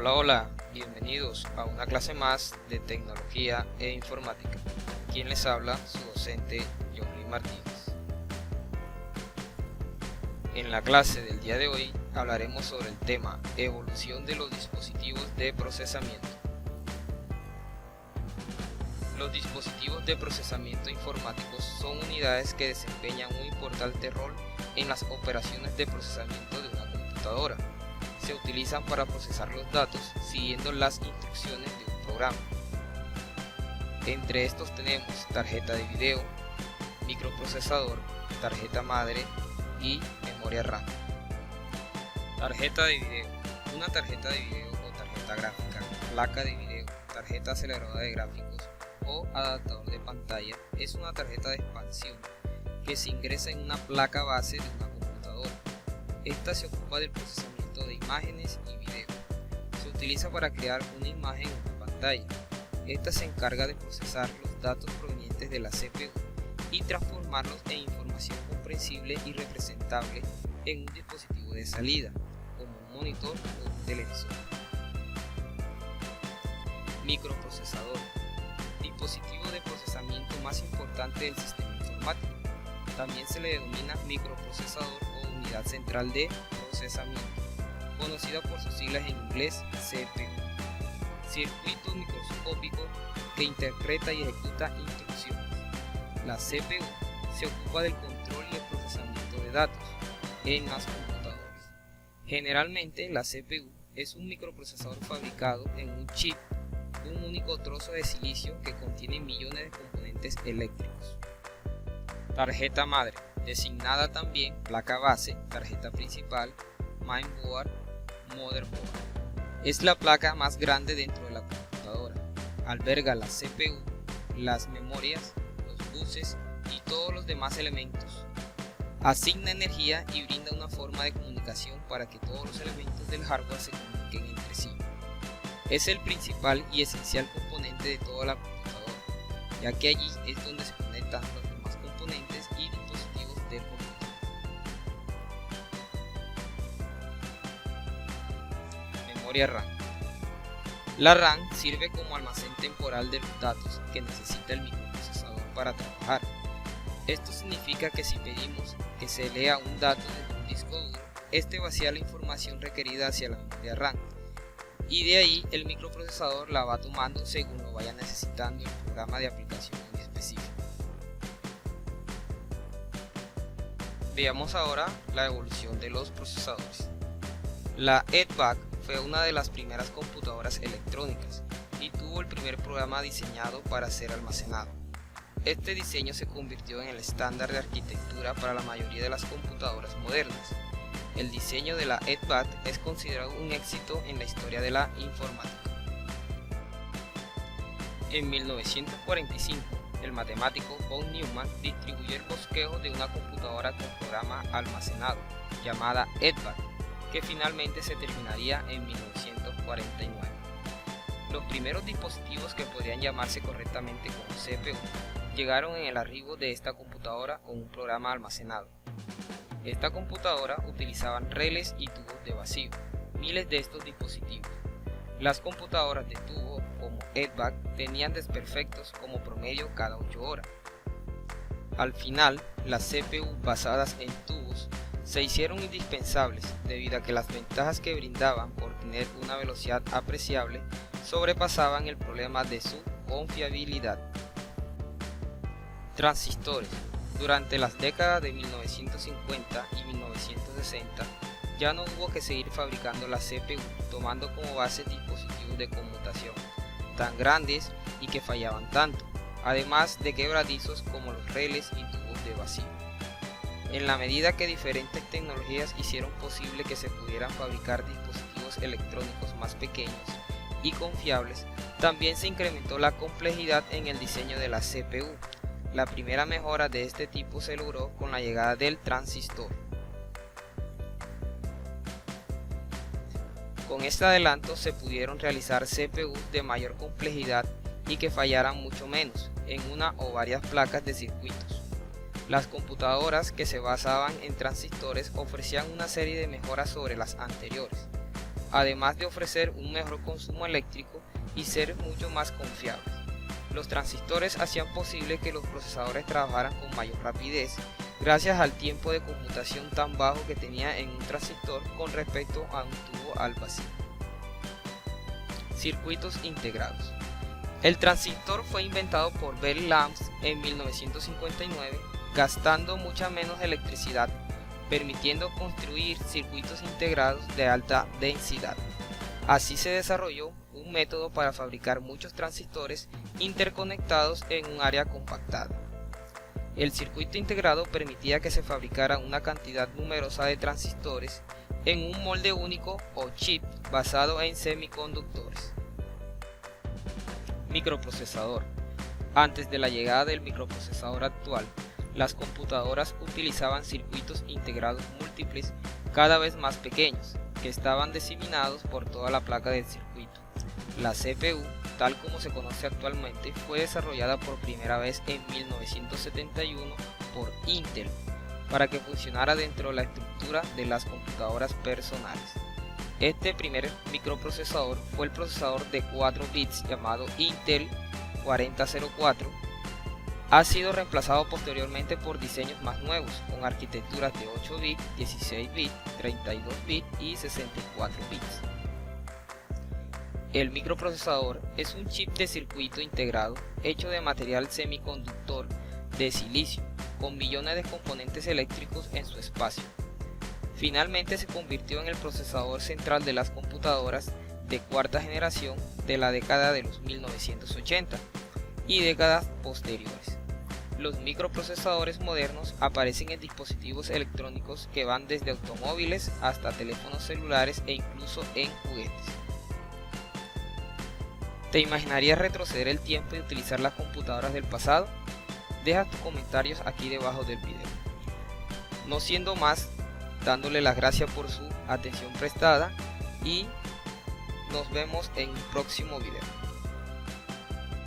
Hola, bienvenidos a una clase más de tecnología e informática. Quien les habla, su docente John Luis Martínez. En la clase del día de hoy hablaremos sobre el tema evolución de los dispositivos de procesamiento. Los dispositivos de procesamiento informáticos son unidades que desempeñan un importante rol en las operaciones de procesamiento de una computadora. Se utilizan para procesar los datos siguiendo las instrucciones de un programa. Entre estos tenemos tarjeta de video, microprocesador, tarjeta madre y memoria RAM. Tarjeta de video. Una tarjeta de video o tarjeta gráfica, placa de video, tarjeta aceleradora de gráficos o adaptador de pantalla es una tarjeta de expansión que se ingresa en una placa base de una computadora. Esta se ocupa del procesamiento de imágenes y video. Se utiliza para crear una imagen en una pantalla. Esta se encarga de procesar los datos provenientes de la CPU y transformarlos en información comprensible y representable en un dispositivo de salida, como un monitor o un televisor. Microprocesador. Dispositivo de procesamiento más importante del sistema informático. También se le denomina microprocesador o unidad central de procesamiento, conocida por sus siglas en inglés CPU. Circuito microscópico que interpreta y ejecuta instrucciones. La CPU se ocupa del control y el procesamiento de datos en las computadoras. Generalmente la CPU es un microprocesador fabricado en un chip, un único trozo de silicio que contiene millones de componentes eléctricos. Tarjeta madre, designada también placa base, tarjeta principal, mainboard, motherboard. Es la placa más grande dentro de la computadora. Alberga la CPU, las memorias, los buses y todos los demás elementos. Asigna energía y brinda una forma de comunicación para que todos los elementos del hardware se comuniquen entre sí. Es el principal y esencial componente de toda la computadora, ya que allí es donde se conectan los demás componentes y dispositivos del computador. Memoria RAM. La RAM sirve como almacén temporal de los datos que necesita el microprocesador para trabajar. Esto significa que si pedimos que se lea un dato de un disco duro, este vacía la información requerida hacia la memoria RAM, y de ahí el microprocesador la va tomando según lo vaya necesitando el programa de aplicación en específico. Veamos ahora la evolución de los procesadores. La EDVAC fue una de las primeras computadoras electrónicas y tuvo el primer programa diseñado para ser almacenado. Este diseño se convirtió en el estándar de arquitectura para la mayoría de las computadoras modernas. El diseño de la EDVAC es considerado un éxito en la historia de la informática. En 1945, el matemático von Neumann distribuyó el bosquejo de una computadora con programa almacenado, llamada EDVAC, que finalmente se terminaría en 1949. Los primeros dispositivos que podrían llamarse correctamente como CPU llegaron en el arribo de esta computadora con un programa almacenado. Esta computadora utilizaban relés y tubos de vacío, miles de estos dispositivos. Las computadoras de tubo como EDVAC tenían desperfectos como promedio cada 8 horas. Al final, las CPU basadas en tubos se hicieron indispensables debido a que las ventajas que brindaban por tener una velocidad apreciable sobrepasaban el problema de su confiabilidad. Transistores. Durante las décadas de 1950 y 1960 ya no hubo que seguir fabricando la CPU tomando como base dispositivos de conmutación tan grandes y que fallaban tanto, además de quebradizos como los relés y tubos de vacío. En la medida que diferentes tecnologías hicieron posible que se pudieran fabricar dispositivos electrónicos más pequeños y confiables, también se incrementó la complejidad en el diseño de la CPU. La primera mejora de este tipo se logró con la llegada del transistor. Con este adelanto se pudieron realizar CPUs de mayor complejidad y que fallaran mucho menos en una o varias placas de circuitos. Las computadoras que se basaban en transistores ofrecían una serie de mejoras sobre las anteriores. además de ofrecer un mejor consumo eléctrico y ser mucho más confiables. Los transistores hacían posible que los procesadores trabajaran con mayor rapidez gracias al tiempo de computación tan bajo que tenía en un transistor con respecto a un tubo al vacío. Circuitos integrados. El transistor fue inventado por Bell Labs en 1959, gastando mucha menos electricidad, permitiendo construir circuitos integrados de alta densidad. Así se desarrolló un método para fabricar muchos transistores interconectados en un área compactada. El circuito integrado permitía que se fabricara una cantidad numerosa de transistores en un molde único o chip basado en semiconductores. Microprocesador. Antes de la llegada del microprocesador actual, las computadoras utilizaban circuitos integrados múltiples cada vez más pequeños, que estaban diseminados por toda la placa del circuito. La CPU, tal como se conoce actualmente, fue desarrollada por primera vez en 1971 por Intel, para que funcionara dentro de la estructura de las computadoras personales. Este primer microprocesador fue el procesador de 4 bits llamado Intel 4004. Ha sido reemplazado posteriormente por diseños más nuevos, con arquitecturas de 8 bits, 16 bits, 32 bits y 64 bits. El microprocesador es un chip de circuito integrado hecho de material semiconductor de silicio, con millones de componentes eléctricos en su espacio. Finalmente se convirtió en el procesador central de las computadoras de cuarta generación de la década de los 1980 y décadas posteriores. Los microprocesadores modernos aparecen en dispositivos electrónicos que van desde automóviles hasta teléfonos celulares e incluso en juguetes. ¿Te imaginarías retroceder el tiempo y utilizar las computadoras del pasado? Deja tus comentarios aquí debajo del video. No siendo más, dándole las gracias por su atención prestada y nos vemos en un próximo video.